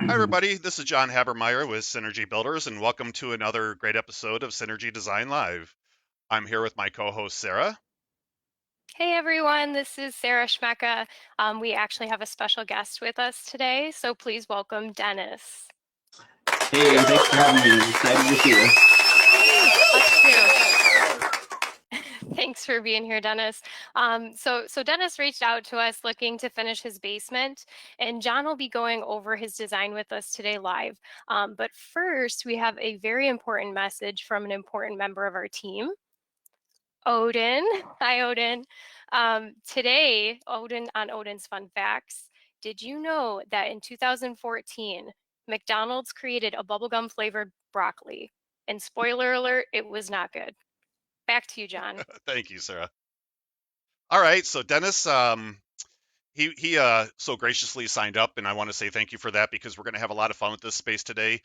Hi, everybody. This is John Habermeyer with Synergy Builders, and welcome to another great episode of Synergy Design Live. I'm here with my co host, Sarah. Hey everyone, this is Sarah Schmecka. We actually have a special guest with us today, so please welcome Dennis. Hey, thanks for having me. Excited to see this. Us too. Thanks for being here, Dennis. So Dennis reached out to us looking to finish his basement, and John will be going over his design with us today live. But first, we have a very important message from an important member of our team. Odin. Hi, Odin. Today, on Odin's Fun Facts, did you know that in 2014, McDonald's created a bubblegum flavored broccoli? And spoiler alert, it was not good. Back to you, John. Thank you, Sarah. All right, so Dennis, he so graciously signed up, and I want to say thank you for that because we're going to have a lot of fun with this space today.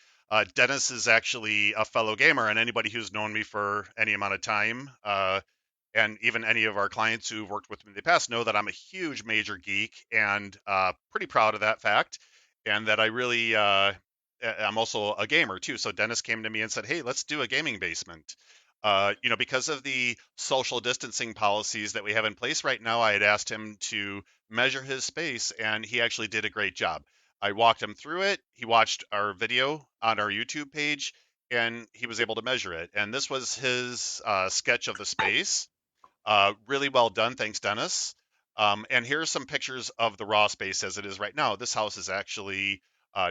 Dennis is actually a fellow gamer, and anybody who's known me for any amount of time, and even any of our clients who've worked with me in the past know that I'm a huge major geek and pretty proud of that fact, and that I really I'm also a gamer too. So Dennis came to me and said, "Hey, let's do a gaming basement." Because of the social distancing policies that we have in place right now, I had asked him to measure his space, and he actually did a great job. I walked him through it. He watched our video on our YouTube page, and he was able to measure it. And this was his sketch of the space. Really well done. Thanks, Dennis. And here's some pictures of the raw space as it is right now. This house is actually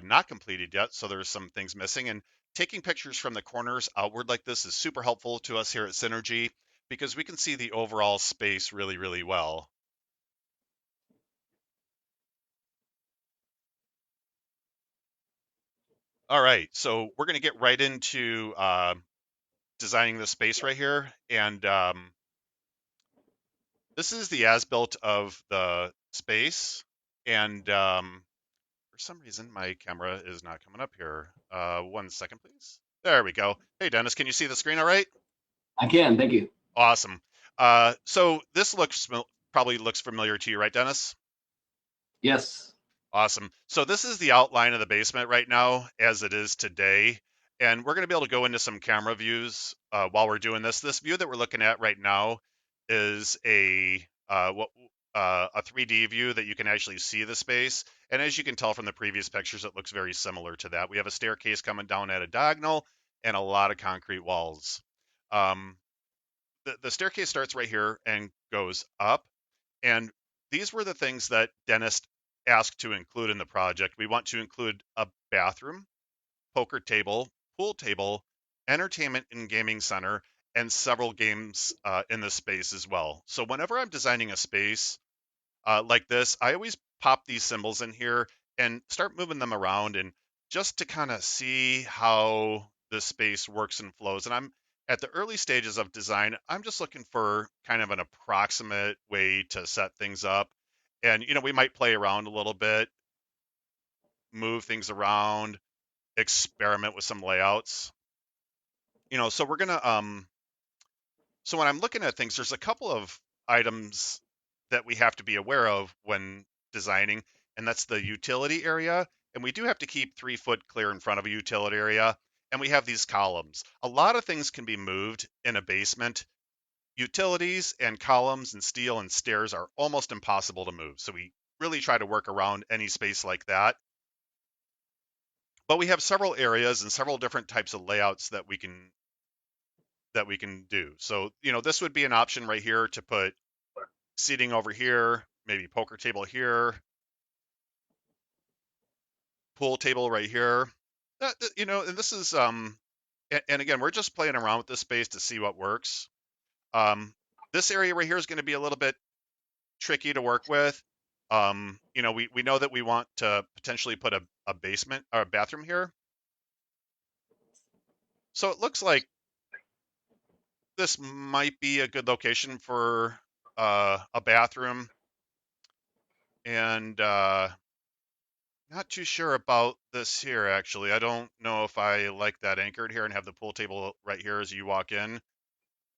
not completed yet, so there's some things missing. And taking pictures from the corners outward like this is super helpful to us here at Synergy because we can see the overall space really, really well. All right, so we're going to get right into designing the space right here. And this is the as-built of the space. And for some reason, my camera is not coming up here. 1 second, please. There we go. Hey, Dennis, can you see the screen all right? I can, thank you. Awesome. So this probably looks familiar to you, right, Dennis? Yes. Awesome. So this is the outline of the basement right now as it is today. And we're going to be able to go into some camera views while we're doing this. This view that we're looking at right now is a 3D view that you can actually see the space. And as you can tell from the previous pictures, it looks very similar to that. We have a staircase coming down at a diagonal and a lot of concrete walls. Um, the staircase starts right here and goes up. And these were the things that Dennis asked to include in the project. We want to include a bathroom, poker table, pool table, entertainment and gaming center, and several games in the space as well. So whenever I'm designing a space like this, I always pop these symbols in here and start moving them around and just to kind of see how the space works and flows. And I'm at the early stages of design, I'm just looking for kind of an approximate way to set things up. And, we might play around a little bit, move things around, experiment with some layouts. So we're going to So when I'm looking at things, there's a couple of items that we have to be aware of when designing, and that's the utility area. And we do have to keep 3 foot clear in front of a utility area. And we have these columns. A lot of things can be moved in a basement. Utilities and columns and steel and stairs are almost impossible to move. So we really try to work around any space like that. But we have several areas and several different types of layouts that we can do. So, this would be an option right here to put seating over here, maybe poker table here, pool table right here. And this is and again, we're just playing around with this space to see what works. This area right here is going to be a little bit tricky to work with. We know that we want to potentially put a basement or a bathroom here. So it looks like this might be a good location for a bathroom. And not too sure about this here, actually. I don't know if I like that anchored here and have the pool table right here as you walk in.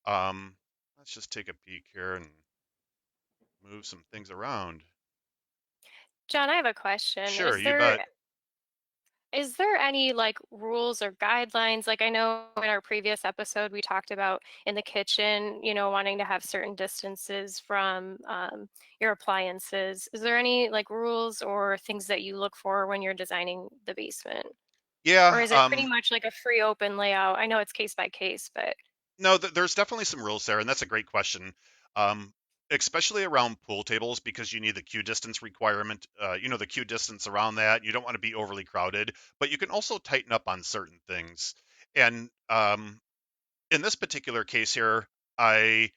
Um, let's just take a peek here and move some things around. John, I have a question. Sure, you bet. Is there any like rules or guidelines? Like I know in our previous episode we talked about in the kitchen, wanting to have certain distances from your appliances. Is there any like rules or things that you look for when you're designing the basement? Or Yeah, is it pretty much like a free open layout? I know it's case by case, but no, there's definitely some rules there, and that's a great question. Um, Especially around pool tables because you need the queue distance requirement, the queue distance around that. You don't want to be overly crowded, but you can also tighten up on certain things. And in this particular case here, I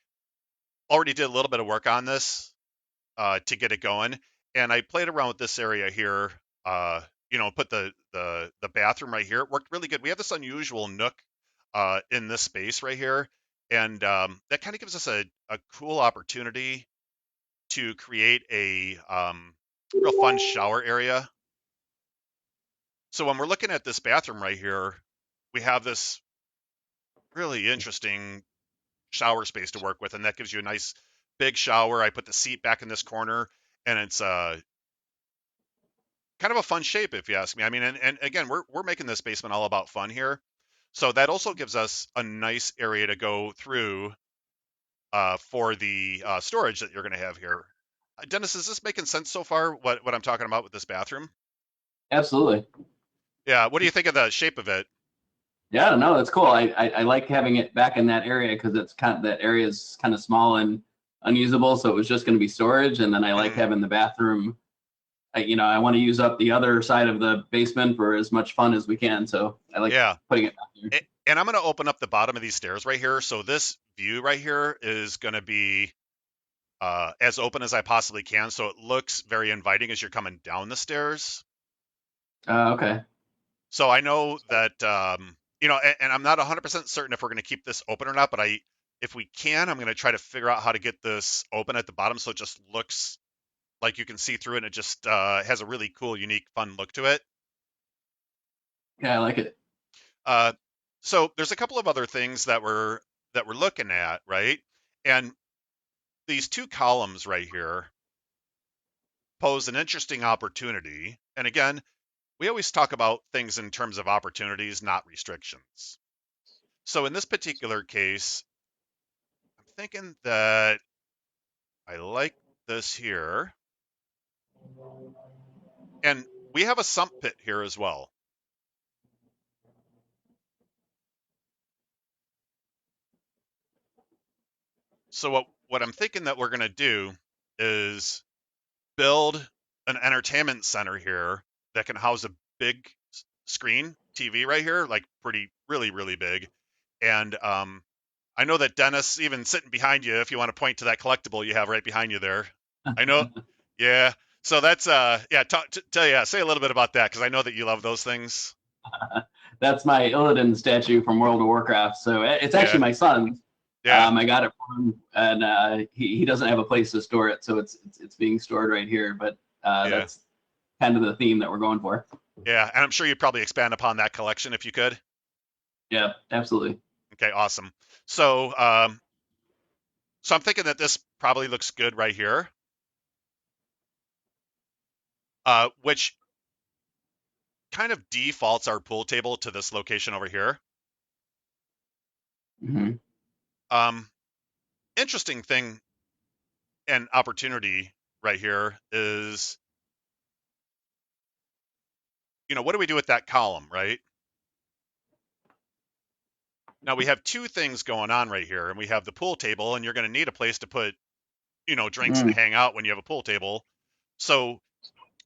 already did a little bit of work on this to get it going, and I played around with this area here. Put the bathroom right here. It worked really good. We have this unusual nook in this space right here, and that kind of gives us a cool opportunity to create a real fun shower area. So when we're looking at this bathroom right here, we have this really interesting shower space to work with, and that gives you a nice big shower. I put the seat back in this corner, and it's kind of a fun shape, if you ask me. I mean, and again, we're making this basement all about fun here, so that also gives us a nice area to go through for the storage that you're going to have here. Dennis, is this making sense so far? What I'm talking about with this bathroom? Absolutely. Yeah. What do you think of the shape of it? Yeah, no, that's cool. I like having it back in that area because it's kind of, that area is kind of small and unusable, so it was just going to be storage. And then I like Mhm. having the bathroom. I want to use up the other side of the basement for as much fun as we can. So I like Yeah. putting it back here. And I'm going to open up the bottom of these stairs right here. So this view right here is going to be as open as I possibly can. So it looks very inviting as you're coming down the stairs. Okay. So I know that, and I'm not 100% certain if we're going to keep this open or not, but if we can, I'm going to try to figure out how to get this open at the bottom so it just looks like you can see through it and it just has a really cool, unique, fun look to it. Yeah, I like it. Uh, so there's a couple of other things that we're looking at, right? And these two columns right here pose an interesting opportunity. And again, we always talk about things in terms of opportunities, not restrictions. So in this particular case, I'm thinking that I like this here. And we have a sump pit here as well. So what I'm thinking that we're going to do is build an entertainment center here that can house a big screen TV right here, like really, really big. And I know that Dennis, even sitting behind you, if you want to point to that collectible you have right behind you there, I know, yeah. So that's yeah. Say a little bit about that because I know that you love those things. That's my Illidan statue from World of Warcraft. So it's actually Yeah, my son's. yeah, I got it from him, and he doesn't have a place to store it, so it's being stored right here. But yeah, that's kind of the theme that we're going for. yeah. And I'm sure you'd probably expand upon that collection if you could. Yeah, absolutely. Okay, awesome. So so I'm thinking that this probably looks good right here, which kind of defaults our pool table to this location over here. Hmm. Um, Interesting thing and opportunity right here is, what do we do with that column, right? Now we have two things going on right here, and we have the pool table, and you're going to need a place to put, drinks and Mm. hang out when you have a pool table. So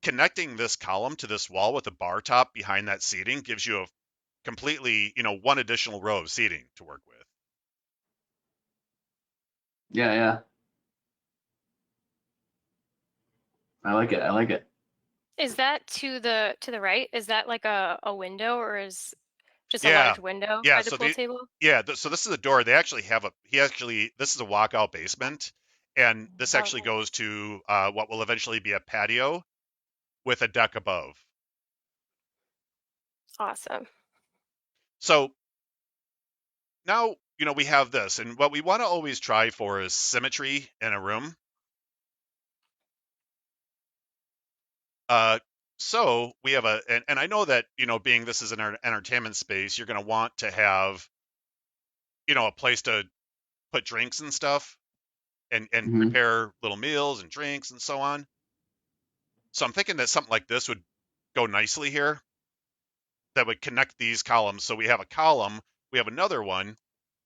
connecting this column to this wall with a bar top behind that seating gives you a completely, one additional row of seating to work with. Yeah, yeah. I like it. I like it. is that to the right? Is that like a window or is just a Yeah, large window yeah. by the pool table? So this is a door. They actually have this is a walkout basement, and this Oh, actually goes to what will eventually be a patio with a deck above. awesome. So now, we have this, and what we want to always try for is symmetry in a room. So we have and I know that, being this is an entertainment space, you're going to want to have, a place to put drinks and stuff and Hmm. prepare little meals and drinks and so on. So I'm thinking that something like this would go nicely here, that would connect these columns. So we have a column, we have another one,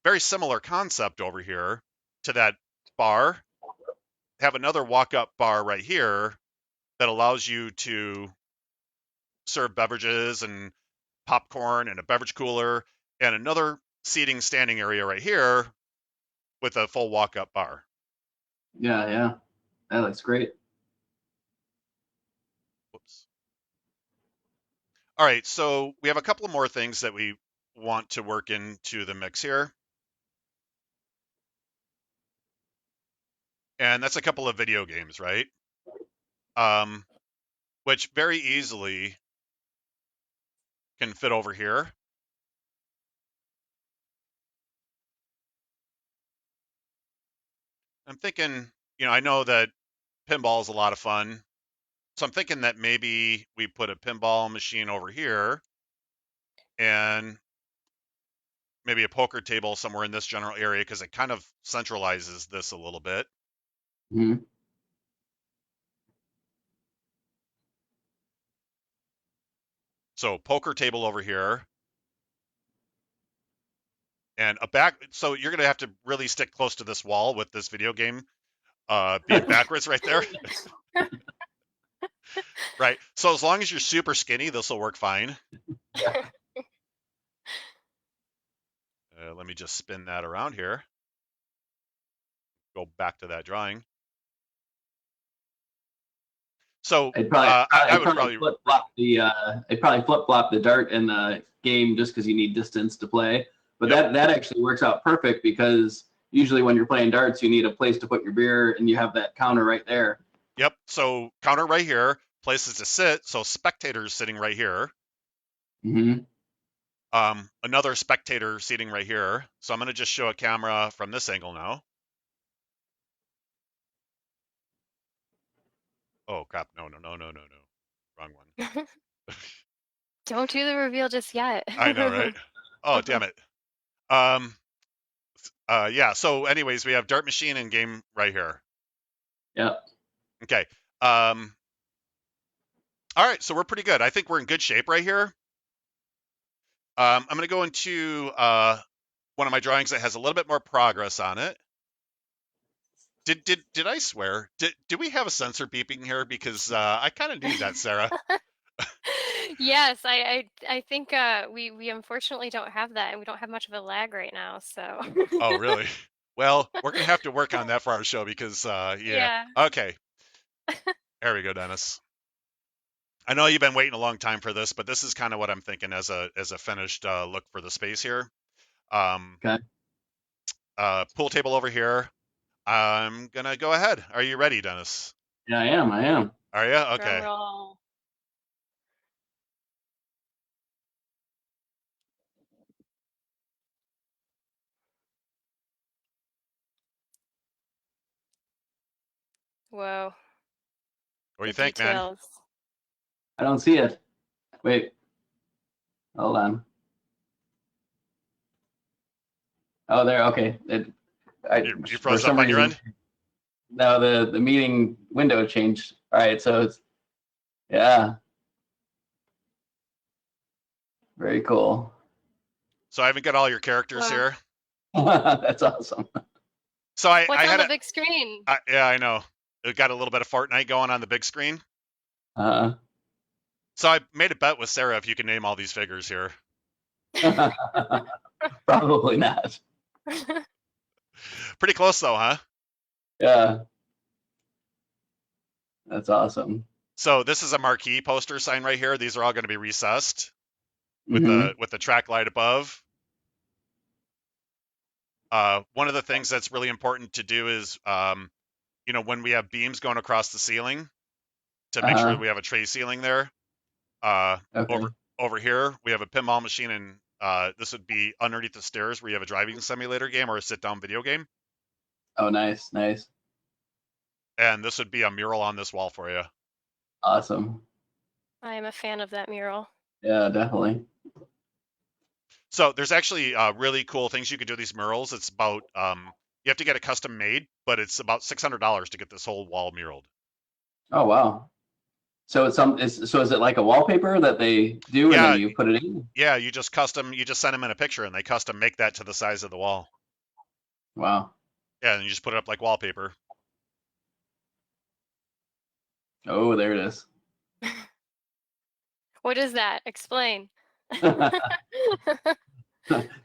very similar concept over here to that bar, have another walk up bar right here that allows you to serve beverages and popcorn and a beverage cooler, and another seating standing area right here with a full walk up bar. Yeah, yeah, that looks great. Whoops. All right, so we have a couple of more things that we want to work into the mix here. And that's a couple of video games, right? Which very easily can fit over here. I'm thinking, I know that pinball is a lot of fun. So I'm thinking that maybe we put a pinball machine over here and maybe a poker table somewhere in this general area because it kind of centralizes this a little bit. Hmm. So poker table over here and a back. So you're going to have to really stick close to this wall with this video game being backwards right there. Right. So as long as you're super skinny, this will work fine. Let me just spin that around here. Go back to that drawing. So I'd probably, I I'd would probably probably, flip flop the, I'd probably flip flop the dart in the game just because you need distance to play. But yep, that actually works out perfect because usually when you're playing darts, you need a place to put your beer, and you have that counter right there. yep. So counter right here, places to sit. So spectators sitting right here. Hmm. Another spectator seating right here. So I'm going to just show a camera from this angle now. Oh crap! No, no, no, no, no, no. Wrong one. Don't do the reveal just yet. I know, right? Oh, damn it. Um, yeah. So, anyways, we have dart machine and game right here. Yep. Okay. All right. So we're pretty good. I think we're in good shape right here. I'm going to go into one of my drawings that has a little bit more progress on it. Did I swear? Did we have a sensor beeping here? Because I kind of need that, Sarah. Yes, I think we unfortunately don't have that, and we don't have much of a lag right now. So Oh, really? Well, we're gonna have to work on that for our show because, yeah. yeah. Okay, there we go, Dennis. I know you've been waiting a long time for this, but this is kind of what I'm thinking as a finished look for the space here. Um, Okay. Pool table over here. I'm gonna go ahead. Are you ready, Dennis? Yeah, I am. I am. Are you? Drum Okay. roll. Whoa, What do you the think, man? details. I don't see it. Wait. Hold on. Oh, there. Okay. You For froze some up on your reason, end? no, the meeting window changed. All right. So it's, yeah, very cool. So I haven't got all your characters Wow. here. That's awesome. So I What's on had the big screen? yeah, I know. It got a little bit of Fortnite going on the big screen. Uh, So I made a bet with Sarah if you can name all these figures here. probably not. Pretty close though, huh? Yeah, that's awesome. So this is a marquee poster sign right here. These are all going to be recessed with Hmm. the track light above. One of the things that's really important to do is, when we have beams going across the ceiling, to make sure Uh-huh. we have a tray ceiling there. Uh, Okay. over here we have a pinball machine, and this would be underneath the stairs where you have a driving simulator game or a sit-down video game. Oh, nice, nice, And this would be a mural on this wall for you. awesome. I am a fan of that mural. Yeah, definitely. So there's actually really cool things you can do with these murals. It's about you have to get it custom made, but it's about $600 to get this whole wall muraled. Oh wow. So is it like a wallpaper that they do and then Yeah, you put it in? yeah. You just send them in a picture and they custom make that to the size of the wall. Wow. Yeah, and you just put it up like wallpaper. Oh, there it is. What is that? Explain.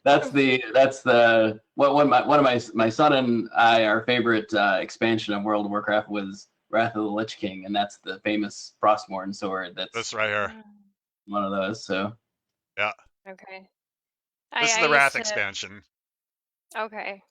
That's the one of my son and I, our favorite expansion of World of Warcraft was Wrath of the Lich King, and that's the famous Frostmourne sword. That's This right here. one of those. So Yeah, Okay. this is I the used Wrath to, expansion. okay.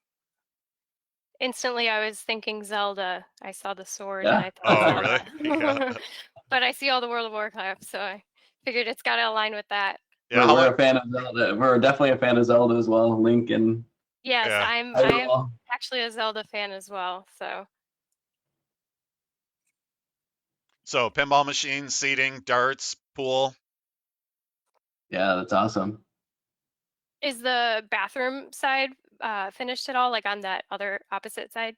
Instantly, I was thinking Zelda. I saw the sword and yeah. I thought Oh, really? Yeah, Zelda. But I see all the World of Warcraft, so I figured it's got to align with that. yeah. we're How we're long? a fan of Zelda. We're definitely a fan of Zelda as well. Link and Yes, Yeah. I am Hyrule. actually a Zelda fan as well. So So pinball machines, seating, darts, pool. Yeah, that's awesome. is the bathroom side finished at all, like on that other opposite side?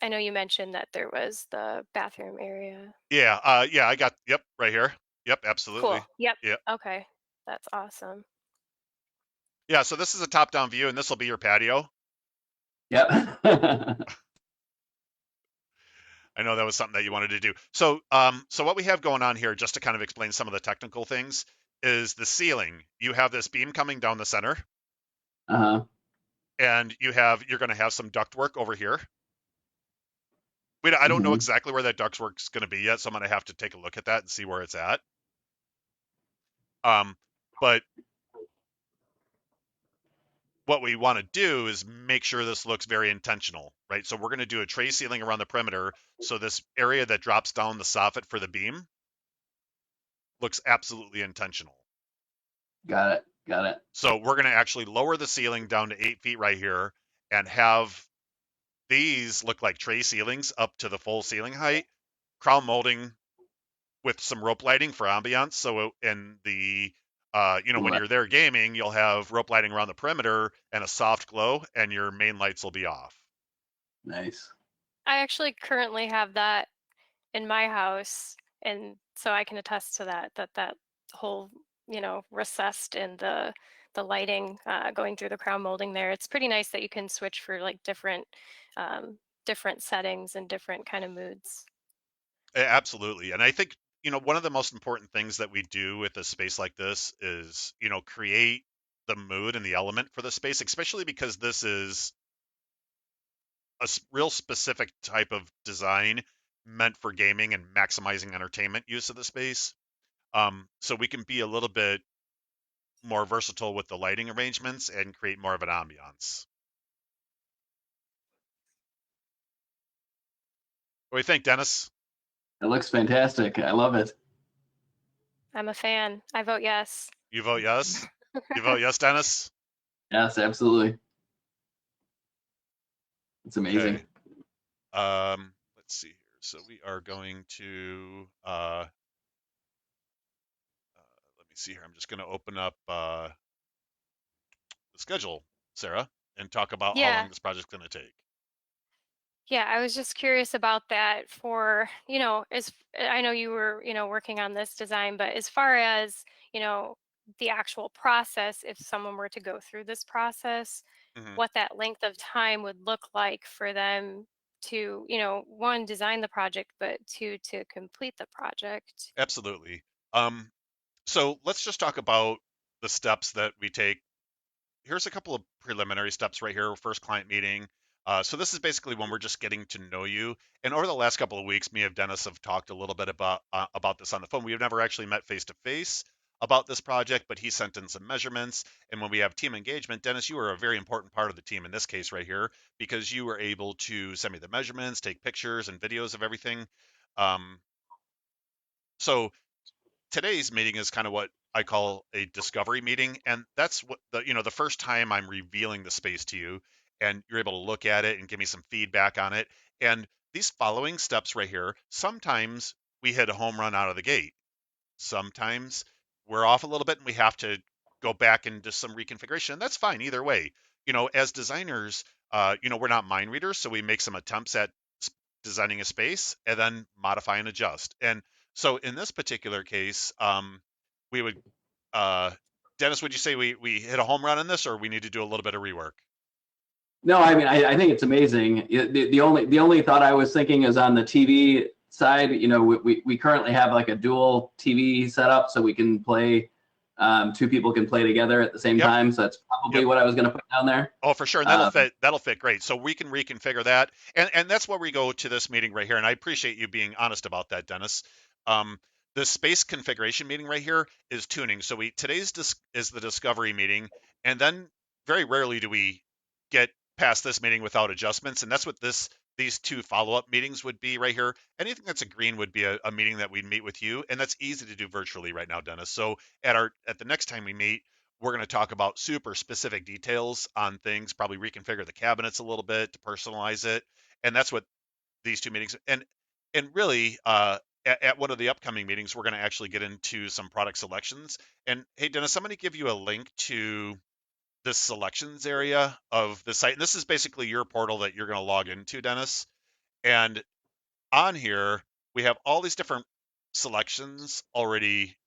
I know you mentioned that there was the bathroom area. Yeah, yeah. I got. Yep, right here. Yep, Cool. absolutely. Yep. Yeah, Okay. That's awesome. yeah. So this is a top-down view, and this will be your patio. Yep. I know that was something that you wanted to do. So, so what we have going on here, just to kind of explain some of the technical things, is the ceiling. You have this beam coming down the center, Uh-huh. and you're going to have some ductwork over here. I don't know Hmm. exactly where that ductwork's going to be yet, so I'm going to have to take a look at that and see where it's at. But what we want to do is make sure this looks very intentional, right? So we're going to do a tray ceiling around the perimeter, so this area that drops down the soffit for the beam looks absolutely intentional. Got it. Got it. So we're going to actually lower the ceiling down to 8 feet right here and have these look like tray ceilings up to the full ceiling height, crown molding with some rope lighting for ambiance. So in the when Ooh, you're there gaming, you'll have rope lighting around the perimeter and a soft glow, and your main lights will be off. nice. I actually currently have that in my house, and so I can attest to that whole, recessed and the lighting going through the crown molding there. It's pretty nice that you can switch for like different settings and different kind of moods. Absolutely. And I think, one of the most important things that we do with a space like this is, create the mood and the element for the space, especially because this is a real specific type of design meant for gaming and maximizing entertainment use of the space. So we can be a little bit more versatile with the lighting arrangements and create more of an ambiance. What do you think, Dennis? It looks fantastic. I love it. I'm a fan. I vote yes. You vote yes? You vote yes, Dennis? Yes, absolutely. It's Okay. amazing. Let's see here. So we are going to let me see here. I'm just going to open up the schedule, Sarah, and talk about how Yeah. long this project's going to take. Yeah, I was just curious about that for, as I know you were, working on this design, but as far as, the actual process, if someone were to go through this process, Hmm. what that length of time would look like for them to, one, design the project, but two, to complete the project. Absolutely. Um, so let's just talk about the steps that we take. Here's a couple of preliminary steps right here. First client meeting. So this is basically when we're just getting to know you. And over the last couple of weeks, me and Dennis have talked a little bit about this on the phone. We've never actually met face to face about this project, but he sent in some measurements. And when we have team engagement, Dennis, you are a very important part of the team in this case right here because you were able to send me the measurements, take pictures and videos of everything. Um, so today's meeting is kind of what I call a discovery meeting, and that's what the first time I'm revealing the space to you, and you're able to look at it and give me some feedback on it. And these following steps right here, sometimes we hit a home run out of the gate. Sometimes we're off a little bit and we have to go back into some reconfiguration. And that's fine either way. As designers, we're not mind readers, so we make some attempts at designing a space and then modify and adjust. And so in this particular case, we would, uh, Dennis, would you say we hit a home run in this, or we need to do a little bit of rework? No, I mean, I think it's amazing. The only thought I was thinking is on the TV side. We currently have like a dual TV setup, so we can play. Two people can play together at the same Yep. time. So that's probably Yep. what I was going to put down there. Oh, for sure. And Um, that'll fit great. So we can reconfigure that. And that's where we go to this meeting right here. And I appreciate you being honest about that, Dennis. Um, the space configuration meeting right here is tuning. So today's is the discovery meeting, and then very rarely do we get past this meeting without adjustments. And that's what these two follow-up meetings would be right here. Anything that's a green would be a meeting that we'd meet with you, and that's easy to do virtually right now, Dennis. So at the next time we meet, we're going to talk about super specific details on things, probably reconfigure the cabinets a little bit to personalize it. And that's what these two meetings, and really, at one of the upcoming meetings, we're going to actually get into some product selections. And hey, Dennis, I'm going to give you a link to this selections area of the site. And this is basically your portal that you're going to log into, Dennis. And on here, we have all these different selections already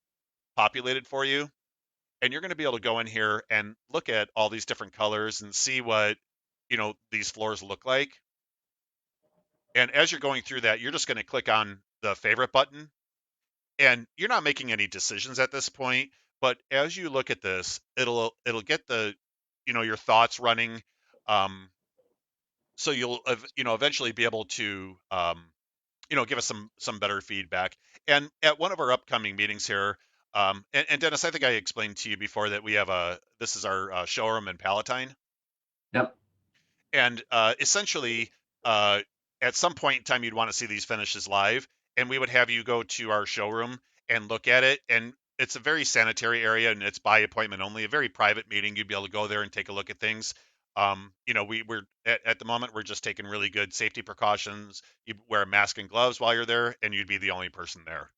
populated for you. And you're going to be able to go in here and look at all these different colors and see what, these floors look like. And as you're going through that, you're just going to click on the favorite button, and you're not making any decisions at this point. But as you look at this, it'll get your thoughts running. So you'll, eventually be able to, give us some better feedback. And at one of our upcoming meetings here, and Dennis, I think I explained to you before that this is our showroom in Palatine. yep. And essentially, at some point in time, you'd want to see these finishes live, and we would have you go to our showroom and look at it. And it's a very sanitary area, and it's by appointment only, a very private meeting. You'd be able to go there and take a look at things. We're at the moment, we're just taking really good safety precautions. You wear a mask and gloves while you're there, and you'd be the only person there.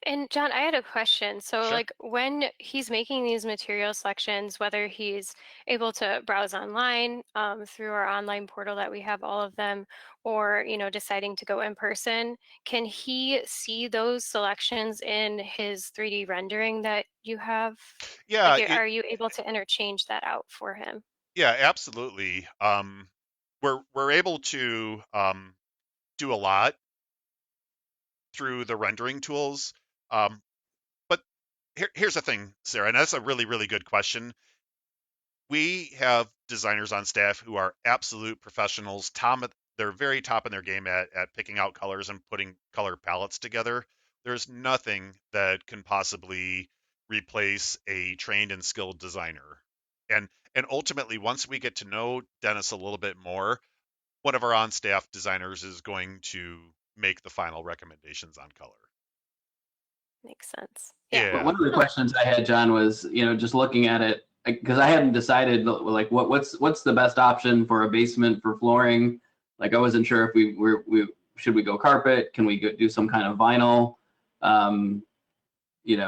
And John, I had a question. So, Sure. like when he's making these material selections, whether he's able to browse online through our online portal that we have all of them, or deciding to go in person, can he see those selections in his 3D rendering that you have? Yeah, Like, are you able to interchange that out for him? yeah, absolutely. We're able to do a lot through the rendering tools. But here's the thing, Sarah, and that's a really, really good question. We have designers on staff who are absolute professionals. They're very top in their game at picking out colors and putting color palettes together. There's nothing that can possibly replace a trained and skilled designer. And ultimately, once we get to know Dennis a little bit more, one of our on-staff designers is going to make the final recommendations on color. Makes sense. Yeah. But Yeah. one of the No, questions I had, John, was, just looking at it, because I hadn't decided like what's the best option for a basement for flooring. Like I wasn't sure if we should we go carpet? Can we do some kind of vinyl?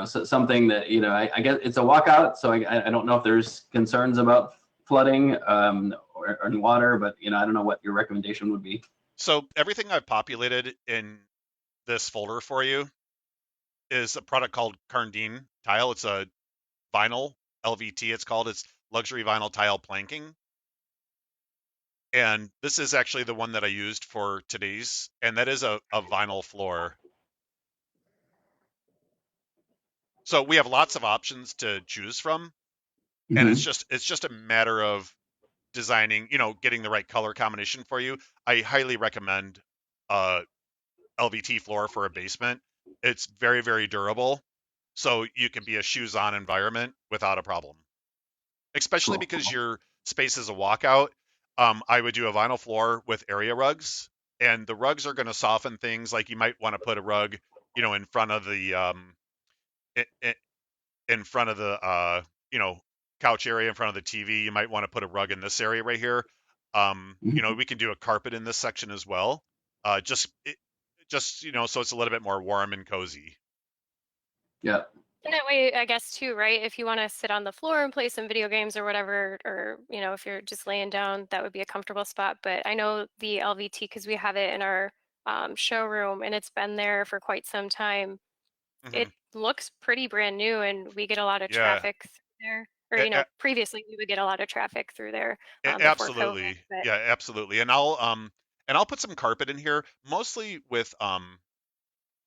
So something that, I guess it's a walkout, so I don't know if there's concerns about flooding or any water, but I don't know what your recommendation would be. So everything I've populated in this folder for you is a product called Karndine tile. It's a vinyl LVT. It's called. It's luxury vinyl tile planking. And this is actually the one that I used for today's, and that is a vinyl floor. So we have lots of options to choose from, and Mm-hmm. it's just a matter of designing, getting the right color combination for you. I highly recommend LVT floor for a basement. It's very, very durable, so you can be a shoes on environment without a problem. Especially Cool. because your space is a walkout. I would do a vinyl floor with area rugs, and the rugs are going to soften things. Like you might want to put a rug, in front of the in front of the couch area in front of the TV. You might want to put a rug in this area right here. Mhm. We can do a carpet in this section as well. Just just so it's a little bit more warm and cozy. Yeah. And that way, I guess too, right? If you want to sit on the floor and play some video games or whatever, or if you're just laying down, that would be a comfortable spot. But I know the LVT, because we have it in our showroom and it's been there for quite some time. Hmm. It looks pretty brand new, and we get a lot of Yeah, traffic through there. Or a- a- previously we would get a lot of traffic through there before COVID. absolutely. But Yeah, absolutely. And I'll put some carpet in here, mostly with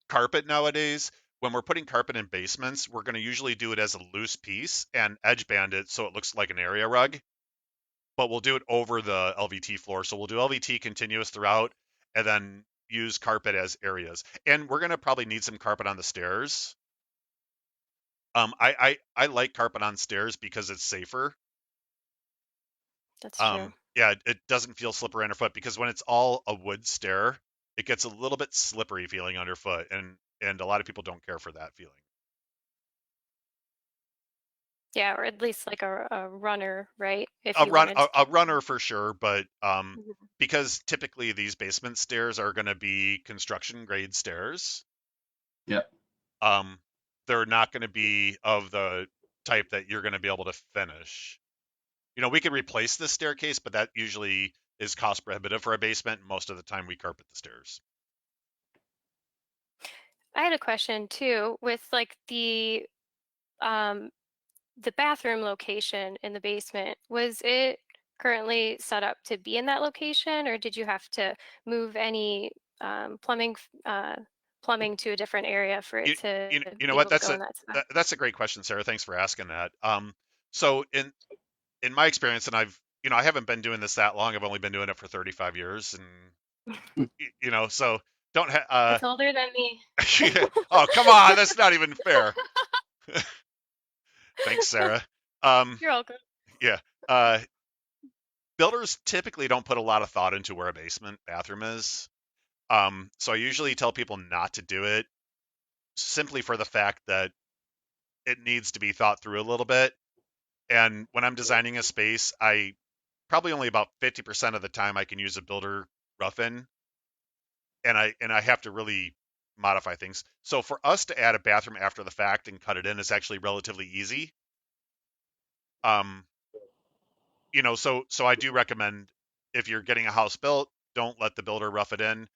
carpet nowadays. When we're putting carpet in basements, we're going to usually do it as a loose piece and edge band it so it looks like an area rug, but we'll do it over the LVT floor. So we'll do LVT continuous throughout and then use carpet as areas. And we're going to probably need some carpet on the stairs. I like carpet on stairs because it's safer. that's true. Yeah, it doesn't feel slippery underfoot because when it's all a wood stair, it gets a little bit slippery feeling underfoot, and a lot of people don't care for that feeling. Yeah, or at least like a runner, right? If A you wanted to. a runner for sure, but Mhm. because typically these basement stairs are going to be construction grade stairs, Yeah. um, they're not going to be of the type that you're going to be able to finish. We could replace the staircase, but that usually is cost prohibitive for a basement. Most of the time, we carpet the stairs. I had a question too with like um the bathroom location in the basement. Was it currently set up to be in that location, or did you have to move any plumbing to a different area for it You, to you know be what? able to go in that spot? That's a great question, Sarah. Thanks for asking that. So in my experience, and I haven't been doing this that long. I've only been doing it for 35 years, and so don't It's older than me. oh, come on, that's not even fair. Thanks, Sarah. Um, You're welcome. yeah. Uh, Builders typically don't put a lot of thought into where a basement bathroom is. So I usually tell people not to do it simply for the fact that it needs to be thought through a little bit. And when I'm designing a space, I probably only about 50% of the time I can use a builder rough in, and I have to really modify things. So for us to add a bathroom after the fact and cut it in is actually relatively easy. Um, so I do recommend, if you're getting a house built, don't let the builder rough it in.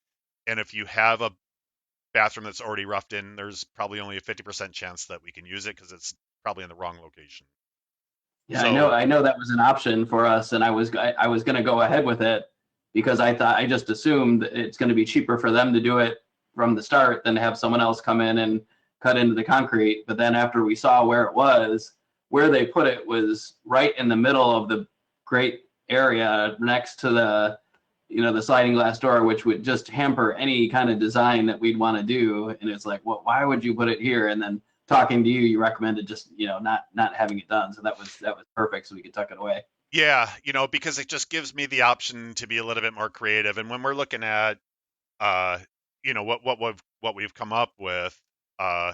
And if you have a bathroom that's already roughed in, there's probably only a 50% chance that we can use it because it's probably in the wrong location. Yeah, So I know that was an option for us, and I was going to go ahead with it because I just assumed it's going to be cheaper for them to do it from the start than to have someone else come in and cut into the concrete. But then after we saw where it was, where they put it was right in the middle of the great area next to the sliding glass door, which would just hamper any kind of design that we'd want to do. And it's like, well, why would you put it here? And then talking to you, you recommended just not having it done. So that was perfect. So we could tuck it away. yeah, because it just gives me the option to be a little bit more creative. And when we're looking at, uh, what we've come up with, uh,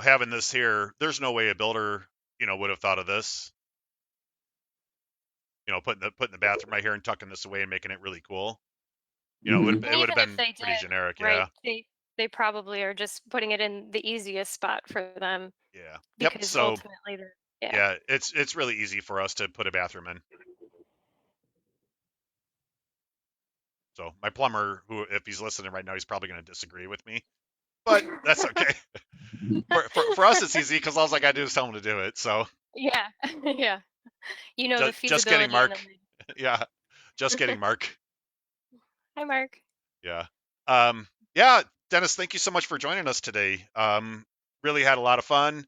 having this here, there's no way a builder, would have thought of this. Putting the bathroom right here and tucking this away and making it really cool. Mm-hmm. And It would have even if been they pretty did, generic. right, Yeah, they probably are just putting it in the easiest spot for them yeah, yep. because So ultimately they're, yeah. yeah, it's really easy for us to put a bathroom in. So my plumber, who, if he's listening right now, he's probably going to disagree with me, but that's okay. For us, it's easy because all I got to do is tell him to do it. So Yeah, yeah. You know the just kidding, feasibility and Mark. then Yeah, just kidding, Mark. hi, Mark. Yeah. Yeah, Dennis, thank you so much for joining us today. Really had a lot of fun.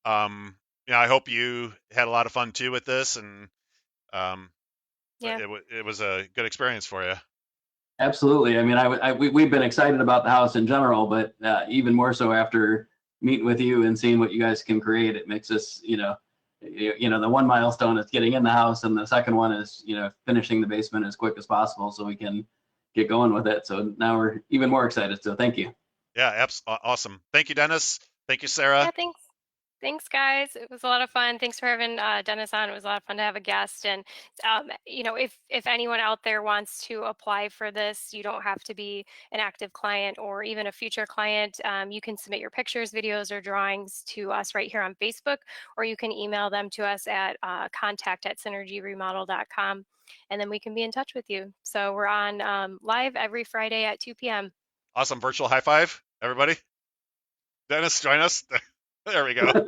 I hope you had a lot of fun too with this, and um, Yeah. it was a good experience for you. Absolutely. I mean, we've been excited about the house in general, but even more so after meeting with you and seeing what you guys can create, it makes us, the one milestone is getting in the house, and the second one is, finishing the basement as quick as possible so we can get going with it. So now we're even more excited. So thank you. Yeah, awesome. Thank you, Dennis. Thank you, Yeah, Sarah. thanks. Thanks, guys. It was a lot of fun. Thanks for having Dennis on. It was a lot of fun to have a guest. And if anyone out there wants to apply for this, you don't have to be an active client or even a future client. You can submit your pictures, videos, or drawings to us right here on Facebook, or you can email them to us at contact@synergyremodel.com, and then we can be in touch with you. So we're on live every Friday at 2 p.m. Awesome. Virtual high five, everybody. Dennis, join us. There we go.